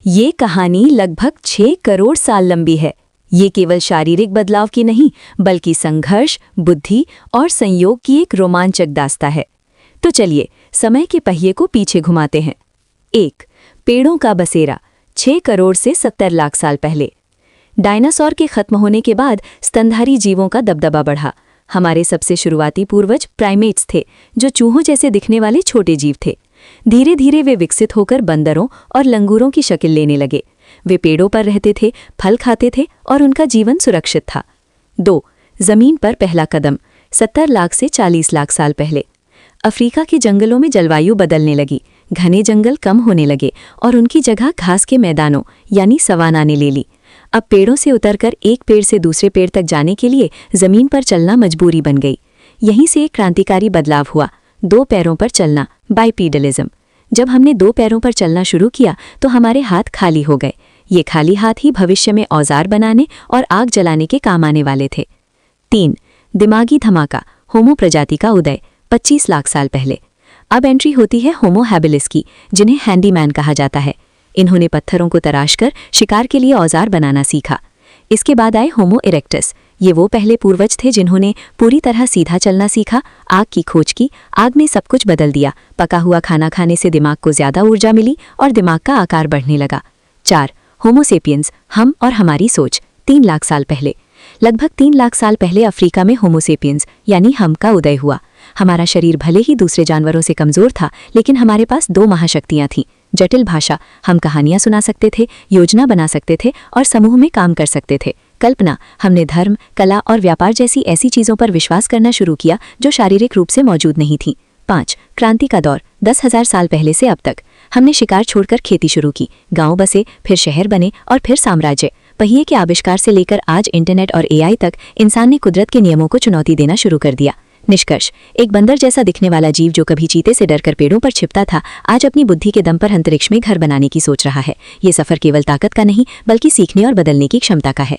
ये कहानी लगभग 6 करोड़ साल लंबी है। ये केवल शारीरिक बदलाव की नहीं, बल्कि संघर्ष, बुद्धि और संयोग की एक रोमांचक दास्तां है। तो चलिए समय के पहिए को पीछे घुमाते हैं। 1. पेड़ों का बसेरा 6 करोड़ से 70 लाख साल पहले। डायनासोर के खत्म होने के बाद स्तनधारी जीवों का दबदबा बढ़ा। हमारे सबसे शुरुआती पूर्वज प्राइमेट्स थे, जो चूहों जैसे दिखने वाले छोटे जीव थे। धीरे धीरे वे विकसित होकर बंदरों और लंगूरों की शक्ल लेने लगे। वे पेड़ों पर रहते थे, फल खाते थे और उनका जीवन सुरक्षित था। 2. जमीन पर पहला कदम 70 लाख से 40 लाख साल पहले। अफ्रीका के जंगलों में जलवायु बदलने लगी। घने जंगल कम होने लगे और उनकी जगह घास के मैदानों यानी सवाना ने ले ली। अब पेड़ों से उतरकर एक पेड़ से दूसरे पेड़ तक जाने के लिए जमीन पर चलना मजबूरी बन गई। यहीं से एक क्रांतिकारी बदलाव हुआ, 2 पैरों पर चलना, बाइपीडलिज्म। जब हमने 2 पैरों पर चलना शुरू किया तो हमारे हाथ खाली हो गए। ये खाली हाथ ही भविष्य में औजार बनाने और आग जलाने के काम आने वाले थे। 3. दिमागी धमाका, होमो प्रजाति का उदय 25 लाख साल पहले। अब एंट्री होती है होमो हैबिलिस की, जिन्हें हैंडीमैन कहा जाता है। इन्होंने पत्थरों को तराशकर शिकार के लिए औजार बनाना सीखा। इसके बाद आए होमो इरेक्टस। ये वो पहले पूर्वज थे जिन्होंने पूरी तरह सीधा चलना सीखा, आग की खोज की। आग ने सब कुछ बदल दिया। पका हुआ खाना खाने से दिमाग को ज्यादा ऊर्जा मिली और दिमाग का आकार बढ़ने लगा। 4. होमो सेपियंस, हम और हमारी सोच 3 लाख साल पहले। लगभग 3 लाख साल पहले अफ्रीका में होमो सेपियंस यानी हम का उदय हुआ। हमारा शरीर भले ही दूसरे जानवरों से कमजोर था, लेकिन हमारे पास 2 महाशक्तियां थीं। जटिल भाषा, हम कहानियां सुना सकते थे, योजना बना सकते थे और समूह में काम कर सकते थे। कल्पना, हमने धर्म, कला और व्यापार जैसी ऐसी चीजों पर विश्वास करना शुरू किया जो शारीरिक रूप से मौजूद नहीं थी। 5. क्रांति का दौर 10,000 साल पहले से अब तक। हमने शिकार छोड़कर खेती शुरू की, गांव बसे, फिर शहर बने और फिर साम्राज्य। पहिए के आविष्कार से लेकर आज इंटरनेट और AI तक इंसान ने कुदरत के नियमों को चुनौती देना शुरू कर दिया। निष्कर्ष, एक बंदर जैसा दिखने वाला जीव जो कभी चीते से डरकर पेड़ों पर छिपता था, आज अपनी बुद्धि के दम पर अंतरिक्ष में घर बनाने की सोच रहा है। ये सफर केवल ताकत का नहीं, बल्कि सीखने और बदलने की क्षमता का है।